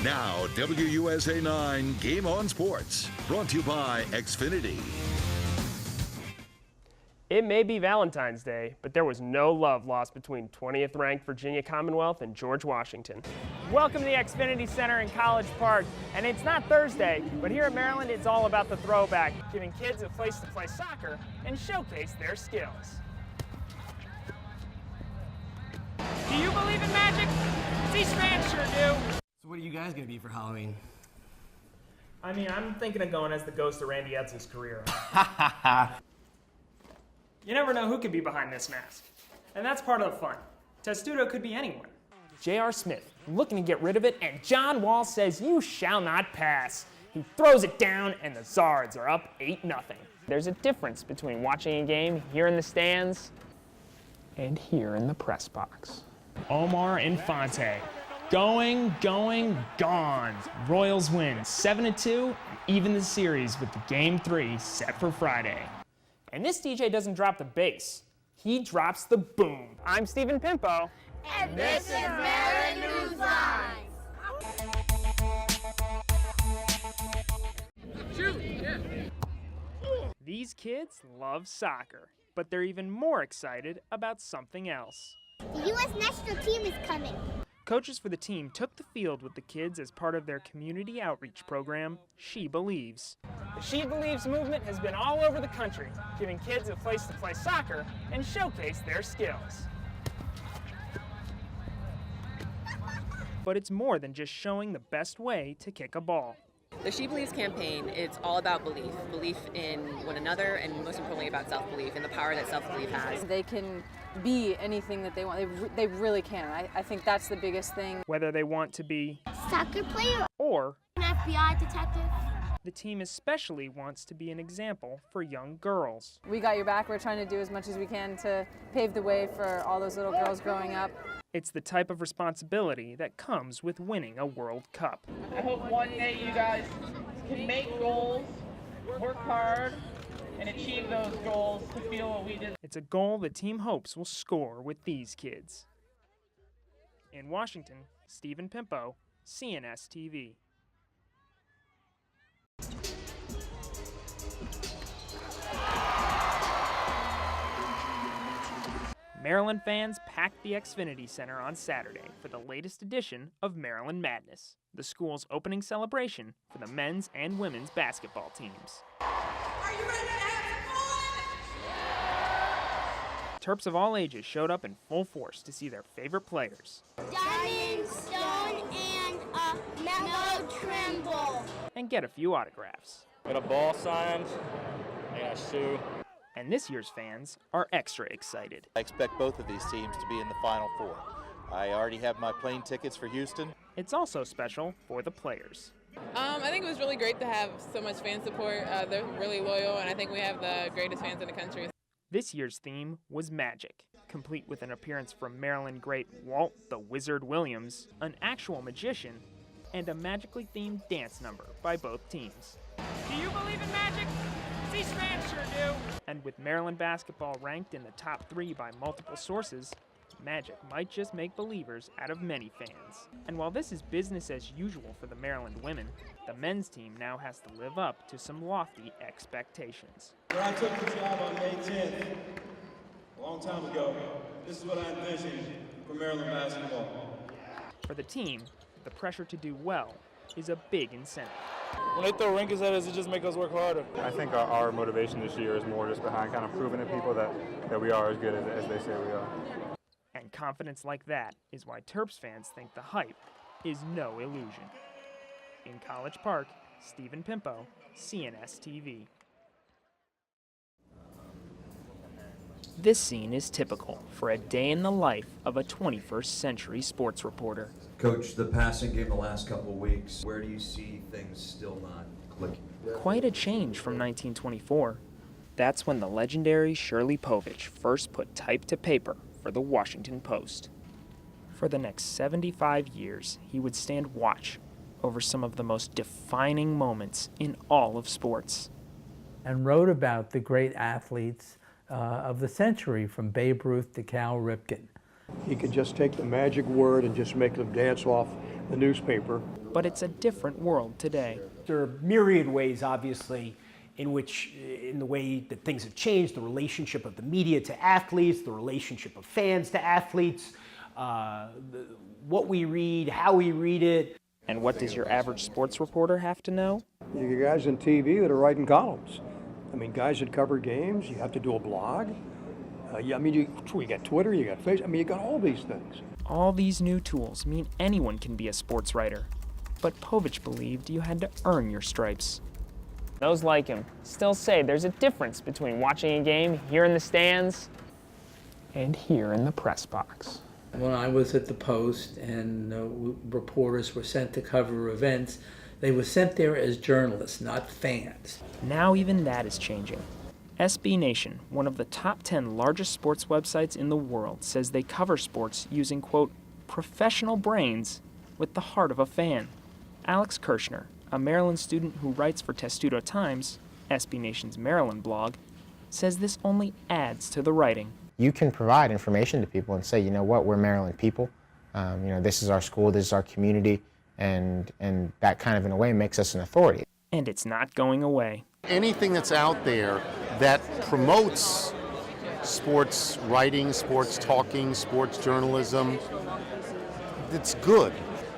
Now, WUSA 9 Game On Sports, brought to you by Xfinity. It may be Valentine's Day, but there was no love lost between 20th ranked Virginia Commonwealth and George Washington. Welcome to the Xfinity Center in College Park, and it's not Thursday, but here at Maryland it's all about the throwback, giving kids a place to play soccer and showcase their skills. Do you believe in magic? These fans sure do. So what are you guys gonna be for Halloween? I mean, I'm thinking of going as the ghost of Randy Edson's career. You never know who could be behind this mask. And that's part of the fun. Testudo could be anyone. J.R. Smith looking to get rid of it, and John Wall says you shall not pass. He throws it down, and the Zards are up 8-0. There's a difference between watching a game here in the stands and here in the press box. Omar Infante. Going, gone. Royals win 7-2 and even the series with the Game 3 set for Friday. And this DJ doesn't drop the bass, he drops the boom. I'm Stephen Pimpo. And this is Maryland Newslines. Shoot, yeah. These kids love soccer, but they're even more excited about something else. The U.S. national team is coming. Coaches for the team took the field with the kids as part of their community outreach program, She Believes. The She Believes movement has been all over the country, giving kids a place to play soccer and showcase their skills. But it's more than just showing the best way to kick a ball. The She Believes campaign, it's all about belief in one another, and most importantly about self-belief and the power that self-belief has. They can be anything that they want. They really can. I think that's the biggest thing. Whether they want to be Soccer player or an FBI detective. The team especially wants to be an example for young girls. We got your back. We're trying to do as much as we can to pave the way for all those little girls growing up. It's the type of responsibility that comes with winning a World Cup. I hope one day you guys can make goals, work hard, and achieve those goals to feel what we did. It's a goal the team hopes will score with these kids. In Washington, Stephen Pimpo, CNS TV. Maryland fans packed the Xfinity Center on Saturday for the latest edition of Maryland Madness, the school's opening celebration for the men's and women's basketball teams. Are you ready to have fun? Terps of all ages showed up in full force to see their favorite players. Diamond, Stone, and Melo Trimble. And get a few autographs. Got a ball signed, I got a shoe. And this year's fans are extra excited. I expect both of these teams to be in the Final Four. I already have my plane tickets for Houston. It's also special for the players. I think it was really great to have so much fan support. They're really loyal, and I think we have the greatest fans in the country. This year's theme was magic, complete with an appearance from Maryland great Walt the Wizard Williams, an actual magician, and a magically themed dance number by both teams. Do you believe in magic? These fans sure do. And with Maryland basketball ranked in the top 3 by multiple sources, magic might just make believers out of many fans. And while this is business as usual for the Maryland women, the men's team now has to live up to some lofty expectations. When I took the job on May 10th, a long time ago, this is what I envisioned for Maryland basketball. For the team, the pressure to do well is a big incentive. When they throw rankings at us, it just makes us work harder. I think our motivation this year is more just behind kind of proving to people that we are as good as they say we are. And confidence like that is why Terps fans think the hype is no illusion. In College Park, Stephen Pimpo, CNS TV. This scene is typical for a day in the life of a 21st century sports reporter. Coach, the passing game the last couple of weeks, where do you see things still not clicking? Quite a change from 1924. That's when the legendary Shirley Povich first put type to paper for the Washington Post. For the next 75 years, he would stand watch over some of the most defining moments in all of sports. And wrote about the great athletes of the century, from Babe Ruth to Cal Ripken. He could just take the magic word and just make them dance off the newspaper. But it's a different world today. There are myriad ways, obviously, in the way that things have changed, the relationship of the media to athletes, the relationship of fans to athletes, what we read, how we read it. And what does your average sports reporter have to know? You got guys on TV that are writing columns. I mean, guys that cover games, you have to do a blog. You got Twitter, you got Facebook, you got all these things. All these new tools mean anyone can be a sports writer. But Povich believed you had to earn your stripes. Those like him still say there's a difference between watching a game here in the stands and here in the press box. When I was at the Post and reporters were sent to cover events, they were sent there as journalists, not fans. Now even that is changing. SB Nation, one of the top 10 largest sports websites in the world, says they cover sports using, quote, professional brains with the heart of a fan. Alex Kirshner, a Maryland student who writes for Testudo Times, SB Nation's Maryland blog, says this only adds to the writing. You can provide information to people and say, you know what, we're Maryland people. This is our school, this is our community, and that kind of, in a way, makes us an authority. And it's not going away. Anything that's out there that promotes sports writing, sports talking, sports journalism, it's good.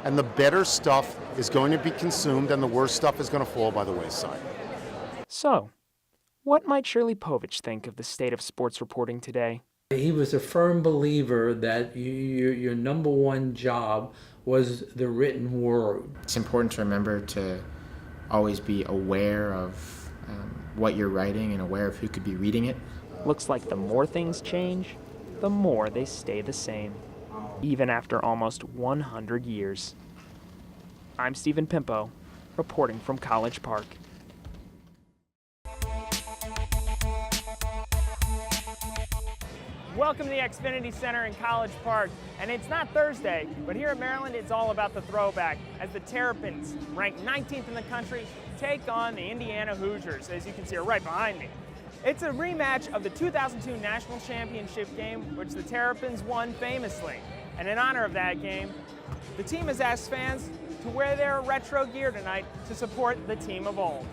And the better stuff is going to be consumed and the worst stuff is going to fall by the wayside. So, what might Shirley Povich think of the state of sports reporting today? He was a firm believer that your number one job was the written word. It's important to remember to always be aware of what you're writing and aware of who could be reading it. Looks like the more things change, the more they stay the same, even after almost 100 years. I'm Stephen Pimpo, reporting from College Park. Welcome to the Xfinity Center in College Park. And it's not Thursday, but here at Maryland, it's all about the throwback as the Terrapins, ranked 19th in the country, take on the Indiana Hoosiers, as you can see are right behind me. It's a rematch of the 2002 National Championship game, which the Terrapins won famously. And in honor of that game, the team has asked fans to wear their retro gear tonight to support the team of old.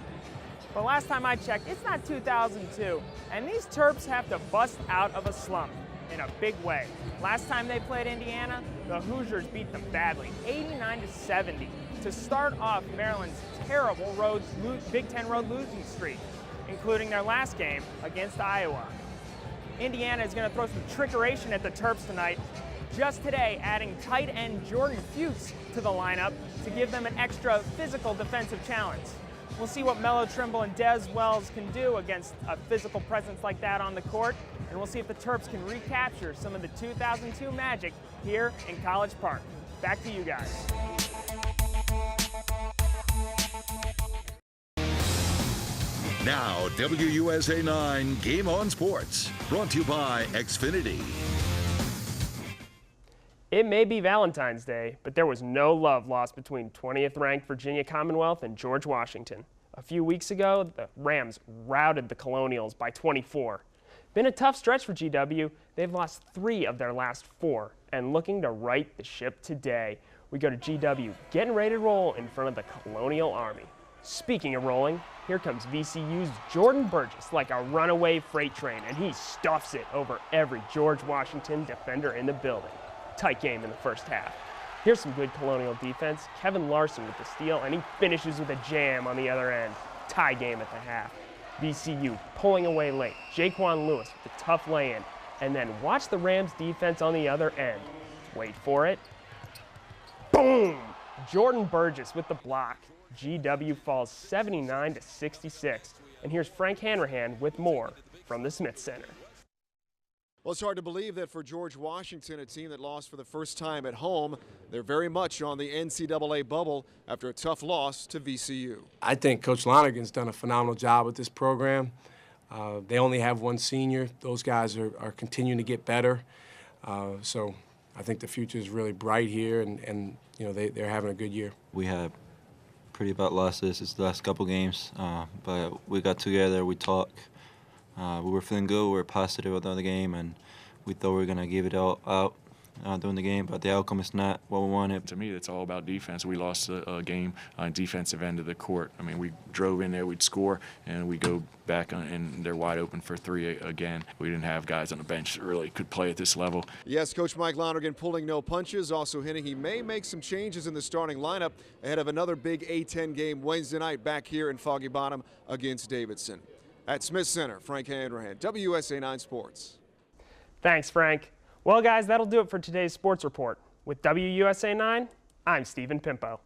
But last time I checked, it's not 2002, and these Terps have to bust out of a slump in a big way. Last time they played Indiana, the Hoosiers beat them badly, 89-70, to start off Maryland's terrible Big Ten road losing streak, including their last game against Iowa. Indiana is going to throw some trickeration at the Terps tonight, just today adding tight end Jordan Fuchs to the lineup to give them an extra physical defensive challenge. We'll see what Melo Trimble and Dez Wells can do against a physical presence like that on the court, and we'll see if the Terps can recapture some of the 2002 magic here in College Park. Back to you guys. Now, WUSA 9 Game on Sports, brought to you by Xfinity. It may be Valentine's Day, but there was no love lost between 20th ranked Virginia Commonwealth and George Washington. A few weeks ago, the Rams routed the Colonials by 24. Been a tough stretch for GW. They've lost 3 of their last 4 and looking to right the ship today. We go to GW, getting ready to roll in front of the Colonial Army. Speaking of rolling, here comes VCU's Jordan Burgess like a runaway freight train, and he stuffs it over every George Washington defender in the building. Tight game in the first half. Here's some good Colonial defense. Kevin Larson with the steal, and he finishes with a jam on the other end. Tie game at the half. VCU pulling away late. Jaquan Lewis with the tough lay-in. And then watch the Rams defense on the other end. Wait for it. Boom! Jordan Burgess with the block. GW falls 79-66. And here's Frank Hanrahan with more from the Smith Center. Well, it's hard to believe that for George Washington, a team that lost for the first time at home, they're very much on the NCAA bubble after a tough loss to VCU. I think Coach Lonergan's done a phenomenal job with this program. They only have one senior. Those guys are continuing to get better. So I think the future is really bright here, and you know, they're having a good year. We had pretty bad losses this last couple games, but we got together, we talked. We were feeling good, we were positive about the game, and we thought we were going to give it all out. during the game, but the outcome is not what we wanted. To me, it's all about defense. We lost a game on defensive end of the court. I mean, we drove in there, we'd score, and we go back and they're wide open for three again. We didn't have guys on the bench that really could play at this level. Yes, Coach Mike Lonergan pulling no punches, also hinting he may make some changes in the starting lineup ahead of another big A-10 game Wednesday night back here in Foggy Bottom against Davidson. At Smith Center, Frank Hanrahan, WUSA 9 Sports. Thanks, Frank. Well, guys, that'll do it for today's sports report. With WUSA 9, I'm Stephen Pimpo.